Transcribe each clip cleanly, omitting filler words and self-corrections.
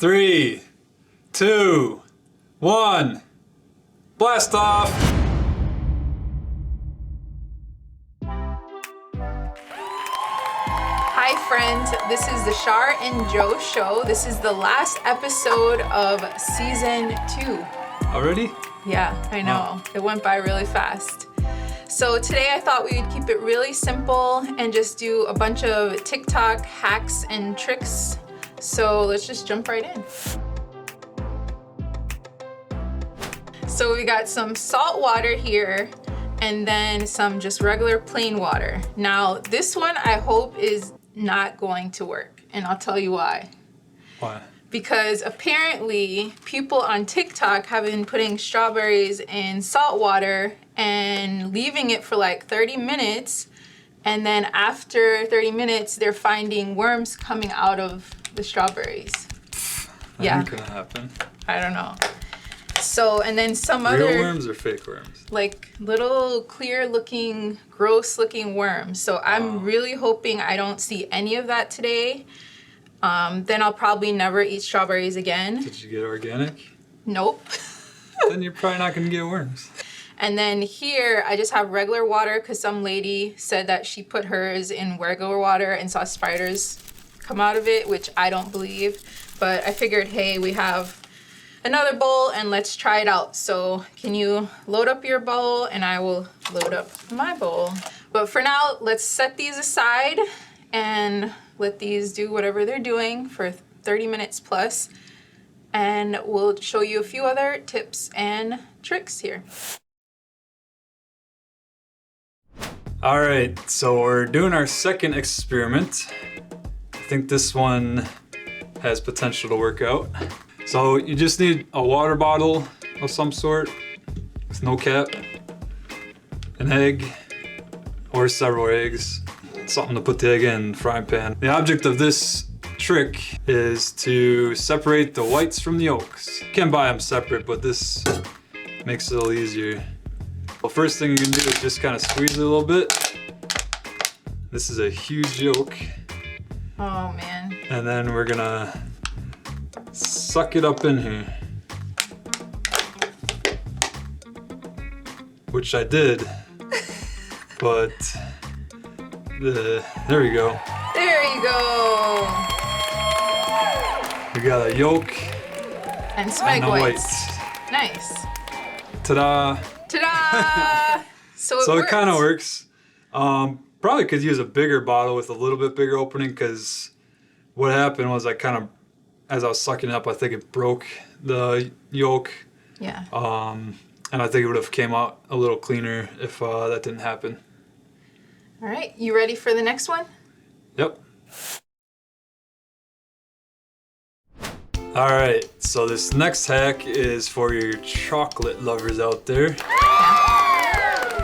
3, 2, 1, blast off! Hi friends, this is the Shar and Joe Show. This is the last episode of season 2. Already? Yeah, I know. It went by really fast. So today I thought we would keep it really simple and just do a bunch of TikTok hacks and tricks. So let's just jump right in. So we got some salt water here and then some just regular plain water. Now this one I hope is not going to work, and I'll tell you why. Why? Because apparently people on TikTok have been putting strawberries in salt water and leaving it for like 30 minutes. And then after 30 minutes, they're finding worms coming out of the strawberries. That ain't gonna happen. I don't know. So, and then some Real other worms or fake worms? like little clear looking, gross looking worms. So I'm really hoping I don't see any of that today. Then I'll probably never eat strawberries again. Did you get organic? Nope. Then you're probably not gonna get worms. And then here I just have regular water because some lady said that she put hers in regular water and saw spiders come out of it, which I don't believe. But I figured, hey, we have another bowl and let's try it out. So can you load up your bowl and I will load up my bowl. But for now, let's set these aside and let these do whatever they're doing for 30 minutes plus. And we'll show you a few other tips and tricks here. All right, so we're doing our second experiment. I think this one has potential to work out. So you just need a water bottle of some sort with no cap, an egg, or several eggs, something to put the egg in the frying pan. The object of this trick is to separate the whites from the yolks. You can buy them separate, but this makes it a little easier. The first thing you can do is just kind of squeeze it a little bit. This is a huge yolk. Oh man. And then we're gonna suck it up in here. Which I did, but there we go. There you go. We got a yolk And some egg and a whites. white. Nice. Ta-da! Ta-da! So So it kind of works. Probably could use a bigger bottle with a little bit bigger opening, because what happened was I kind of, as I was sucking it up, I think it broke the yolk. Yeah. And I think it would have came out a little cleaner if that didn't happen. All right, you ready for the next one? Yep. All right, so this next hack is for your chocolate lovers out there.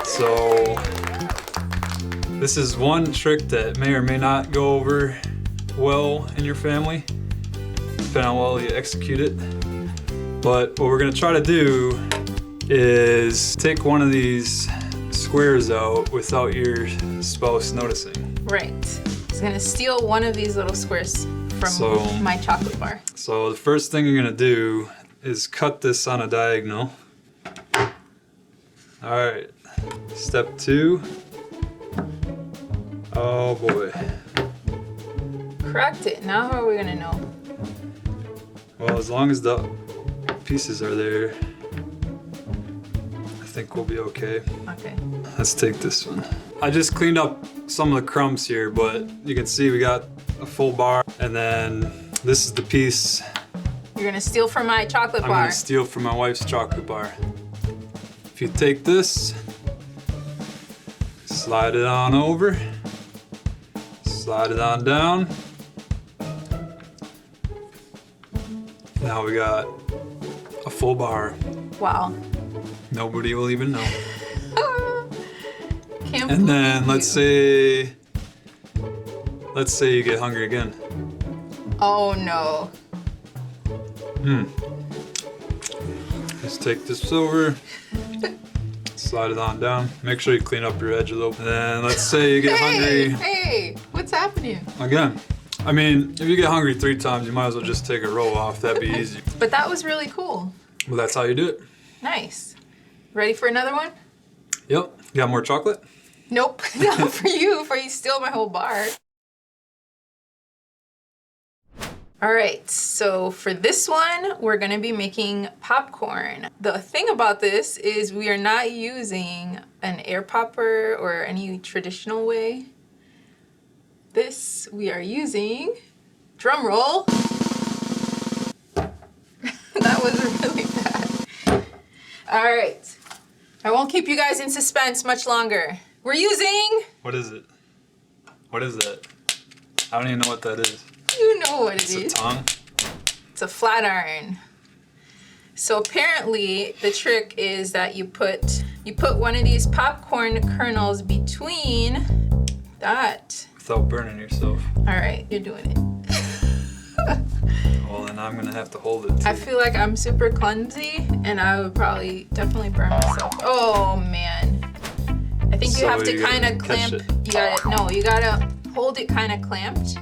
So this is one trick that may or may not go over well in your family, depending on how well you execute it. But what we're gonna try to do is take one of these squares out without your spouse noticing. Right. He's gonna steal one of these little squares from my chocolate bar. So the first thing you're gonna do is cut this on a diagonal. All right, step 2. Oh boy. Cracked it. Now how are we gonna know? Well, as long as the pieces are there, I think we'll be okay. Okay. Let's take this one. I just cleaned up some of the crumbs here, but you can see we got a full bar, and then this is the piece You're gonna steal from my chocolate I'm bar. gonna steal from my wife's chocolate bar. If you take this, slide it on over, slide it on down. Now we got a full bar. Wow. Nobody will even know. Can't And then believe let's say you get hungry again. Oh no. Just take this over, slide it on down. Make sure you clean up your edge a little. And then let's say you get hungry Hey, what's happening? again. I mean, if you get hungry 3 times, you might as well just take a row off. That'd be easy. But that was really cool. Well, that's how you do it. Nice. Ready for another one? Yep. You got more chocolate? Nope. Not for you, before you steal my whole bar. All right, so for this one, we're gonna be making popcorn. The thing about this is we are not using an air popper or any traditional way. This, we are using, drum roll. That was really bad. All right, I won't keep you guys in suspense much longer. We're using... What is it? What is that? I don't even know what that is. You know what it is. It's a tongue? It's a flat iron. So apparently the trick is that you put one of these popcorn kernels between that. Without burning yourself. All right, you're doing it. Well, then I'm gonna have to hold it too. I feel like I'm super clumsy and I would probably definitely burn myself. Oh man. I think you have to kind of clamp. You gotta hold it kind of clamped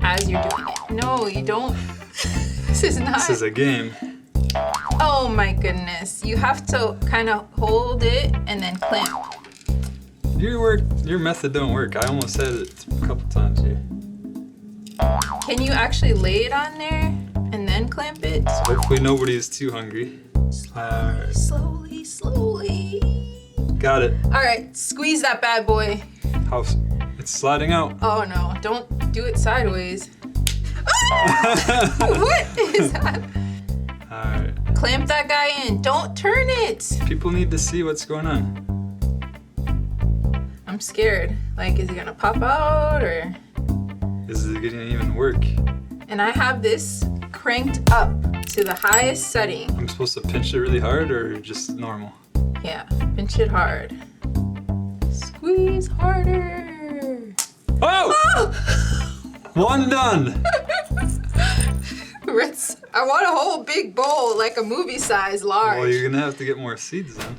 as you're doing it. No, you don't. This is not. This is a game. Oh my goodness. You have to kind of hold it and then clamp. Your method don't work. I almost had it a couple times here. Can you actually lay it on there and then clamp it? So hopefully nobody is too hungry. Alright. Slowly, slowly. Got it. All right, squeeze that bad boy. It's sliding out. Oh no, don't do it sideways. Ah! What is that? Alright. Clamp that guy in. Don't turn it. People need to see what's going on. I'm scared. Like, is it gonna pop out or? Is it gonna even work? And I have this cranked up to the highest setting. I'm supposed to pinch it really hard or just normal? Yeah, pinch it hard. Squeeze harder. Oh! Oh! One done! I want a whole big bowl, like a movie size large. Well, you're gonna have to get more seeds then.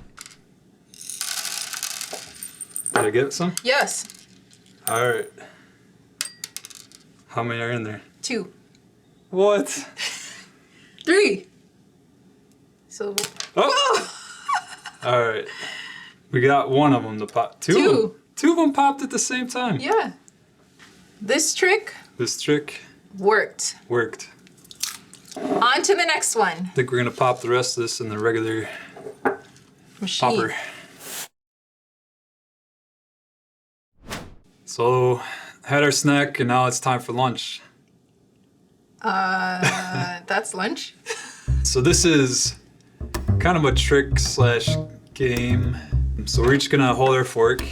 Did I get some? Yes. Alright. How many are in there? 2. What? 3. So. Oh! Alright. We got one of them to pop. Two of them popped at the same time. Yeah. This trick worked. On to the next one. I think we're gonna pop the rest of this in the regular Machine. popper. So, had our snack and now it's time for lunch. That's lunch? So this is kind of a trick / game. So we're each gonna hold our fork.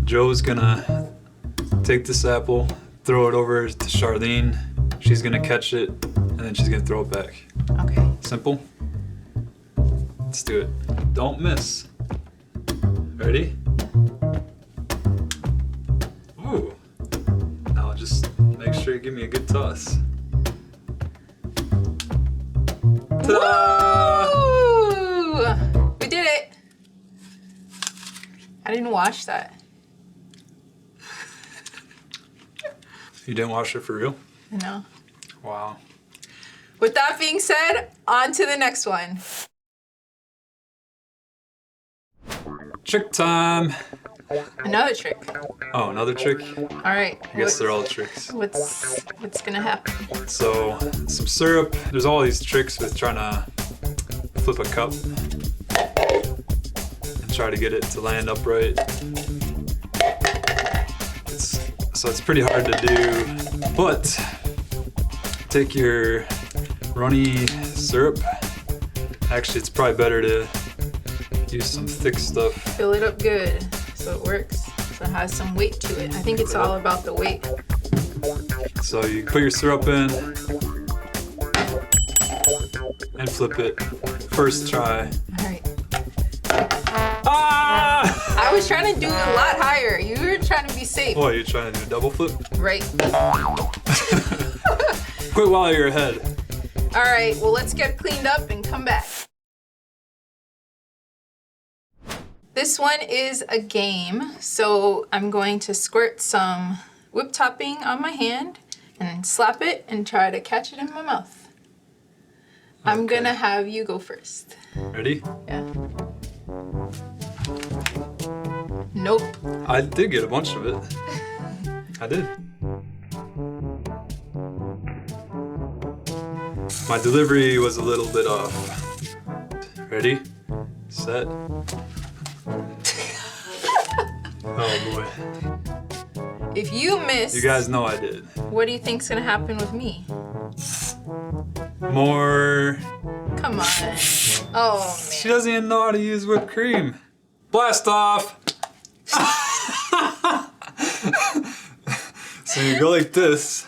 Joe's gonna take this apple, throw it over to Sharlene. She's gonna catch it, and then she's gonna throw it back. Okay. Simple. Let's do it. Don't miss. Ready? Ooh. Now just make sure you give me a good toss. Ta-da! Woo! We did it. I didn't wash that. You didn't wash it for real? No. Wow. With that being said, on to the next one. Trick time. Another trick. Oh, another trick? All right. I guess they're all tricks. What's gonna happen? So, some syrup. There's all these tricks with trying to flip a cup and try to get it to land upright. So it's pretty hard to do, but take your runny syrup. Actually, it's probably better to use some thick stuff. Fill it up good so it works. So it has some weight to it. I think it's all about the weight. So you put your syrup in and flip it. First try. All right. Ah! I was trying to do it a lot higher. You were trying to be safe. What, are you trying to do a double flip? Right. Quit while you're ahead. All right, well, let's get cleaned up and come back. This one is a game. So I'm going to squirt some whipped topping on my hand. and slap it and try to catch it in my mouth. I'm Okay. gonna have you go first. Ready? Yeah. Nope. I did get a bunch of it. I did. My delivery was a little bit off. Ready? Set. Oh boy. If you miss, You guys know I did. what do you think's gonna happen with me? More. Come on. Oh She man. doesn't even know how to use whipped cream. Blast off! So you go like this,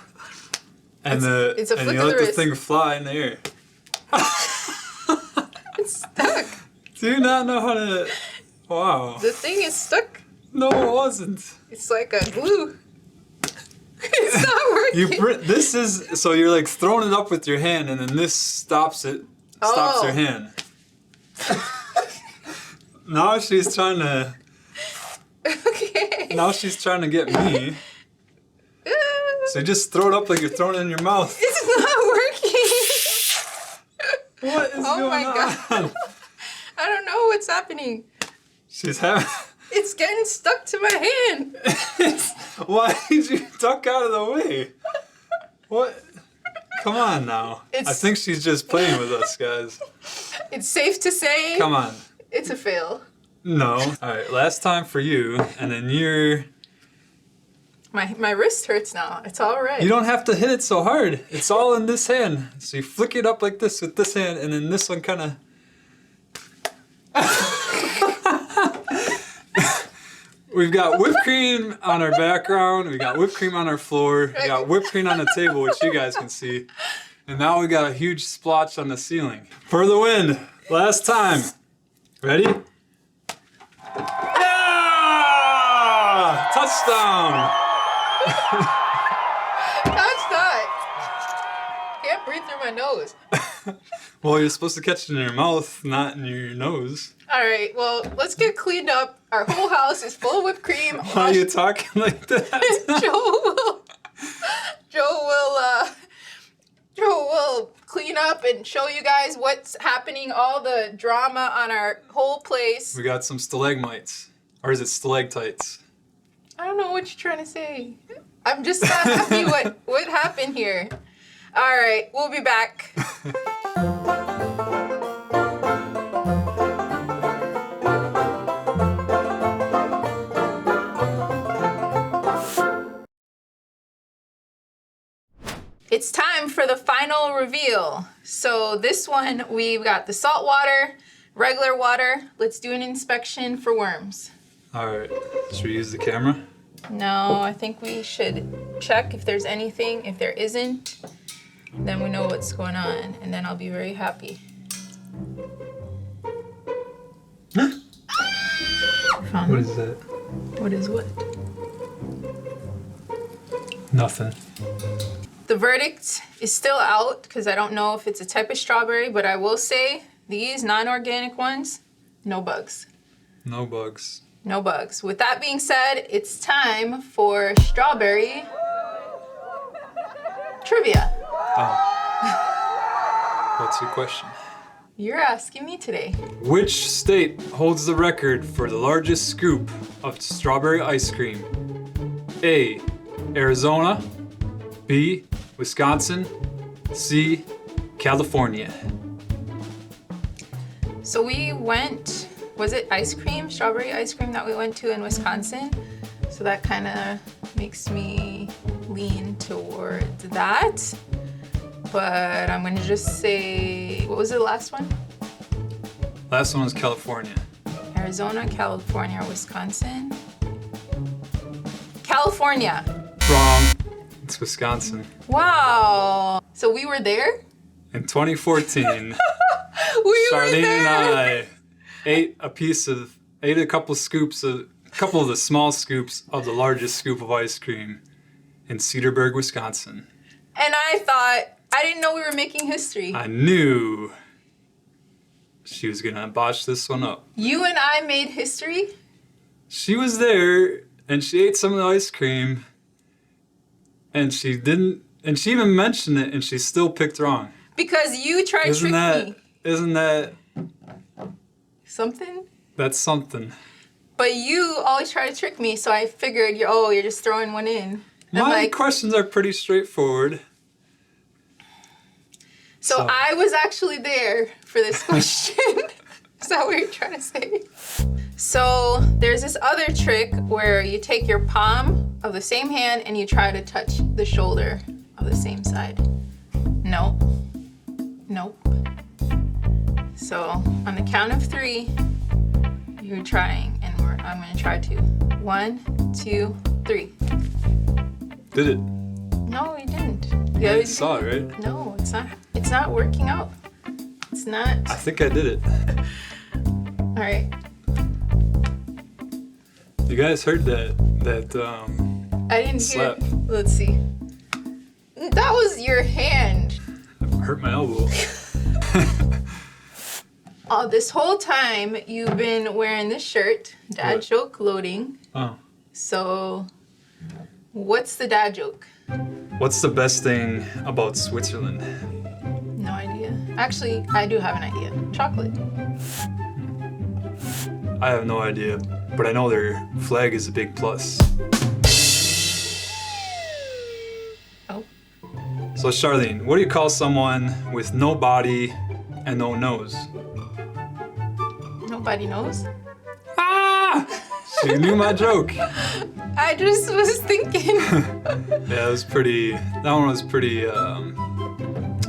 and it's a and flick you of let the the wrist. thing fly in the air. It's stuck. Do you not know how to? Wow. The thing is stuck. No, it wasn't. It's like a glue. It's not working. This is so you're like throwing it up with your hand, and then this stops it. Stops your Oh. hand. Now she's trying to. Okay. Now she's trying to get me. So you just throw it up like you're throwing it in your mouth. It's not working. What is Oh going my God. on? I don't know what's happening. She's having. It's getting stuck to my hand. Why did you duck out of the way? What? Come on now. I think she's just playing with us, guys. It's safe to say Come on. it's a fail. No. All right, last time for you, and then you're. My wrist hurts now. It's all right. You don't have to hit it so hard. It's all in this hand. So you flick it up like this with this hand, and then this one kind of. We've got whipped cream on our background. We got whipped cream on our floor. We got whipped cream on the table, which you guys can see. And now we got a huge splotch on the ceiling. For the win. Last time. Ready? Yeah! Touchdown! That's not. Can't breathe through my nose. Well, you're supposed to catch it in your mouth, not in your nose. All right. Well, let's get cleaned up. Our whole house is full of whipped cream. Why are you talking like that? Joe will clean up and show you guys what's happening, all the drama on our whole place. We got some stalagmites. Or is it stalactites? I don't know what you're trying to say. I'm just not happy what happened here. All right, we'll be back. It's time for the final reveal. So this one, we've got the salt water, regular water. Let's do an inspection for worms. All right. Should we use the camera? No, I think we should check if there's anything. If there isn't, then we know what's going on, and then I'll be very happy. Found What it. is that? What is what? Nothing. The verdict is still out because I don't know if it's a type of strawberry, but I will say these non-organic ones, no bugs. No bugs. No bugs. With that being said, it's time for strawberry trivia. Oh. What's your question? You're asking me today. Which state holds the record for the largest scoop of strawberry ice cream? A. Arizona. B. Wisconsin. C. California. So we went, was it ice cream, strawberry ice cream that we went to in Wisconsin? So that kind of makes me lean towards that. But I'm gonna just say, what was the last one? Last one was California. Arizona, California, Wisconsin. California. Wrong. It's Wisconsin. Wow. So we were there? In 2014, We were Sharlene there. and I ate a couple of the small scoops of the largest scoop of ice cream in Cedarburg, Wisconsin. And I thought, I didn't know we were making history. I knew she was gonna botch this one up. You and I made history? She was there and she ate some of the ice cream and she didn't And she even mentioned it, and she still picked wrong. Because you tried to trick me. Isn't that... Something? That's something. But you always try to trick me, so I figured, you're just throwing one in. My questions are pretty straightforward. So I was actually there for this question. Is that what you're trying to say? So there's this other trick where you take your palm of the same hand and you try to touch the shoulder of the same side. Nope. Nope. So on the count of 3, you're trying, and I'm gonna try too. 1, 2, 3. Did it? No, you didn't. You saw it, right? No, it's not. It's not working out. It's not. I think I did it. All right. You guys heard that I didn't slap. hear. Let's see. That was your hand. It hurt my elbow. This whole time you've been wearing this shirt, dad joke loading. Oh. So, what's the dad joke? What's the best thing about Switzerland? No idea. Actually, I do have an idea. Chocolate. I have no idea, but I know their flag is a big plus. Oh. So Charlene, what do you call someone with no body and no nose? Nobody knows? Ah! She knew my joke. I just was thinking. Yeah, that one was pretty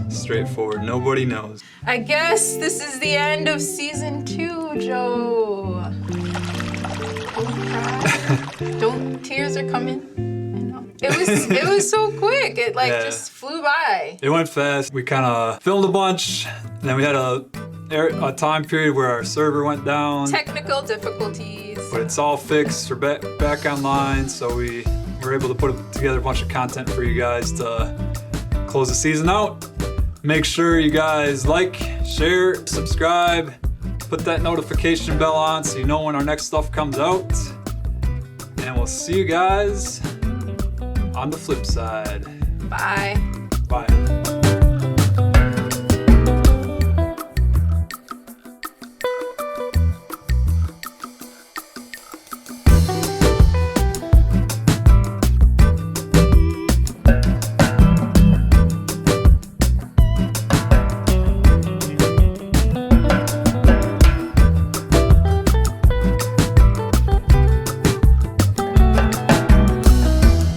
straightforward. Nobody knows. I guess this is the end of season 2, Joe. Don't cry. Tears are coming. I know. It was so quick. It just flew by. It went fast. We kind of filmed a bunch, and then we had a time period where our server went down. Technical difficulties. But it's all fixed. We're back online, so we were able to put together a bunch of content for you guys to close the season out. Make sure you guys like, share, subscribe, put that notification bell on so you know when our next stuff comes out. And we'll see you guys on the flip side. Bye.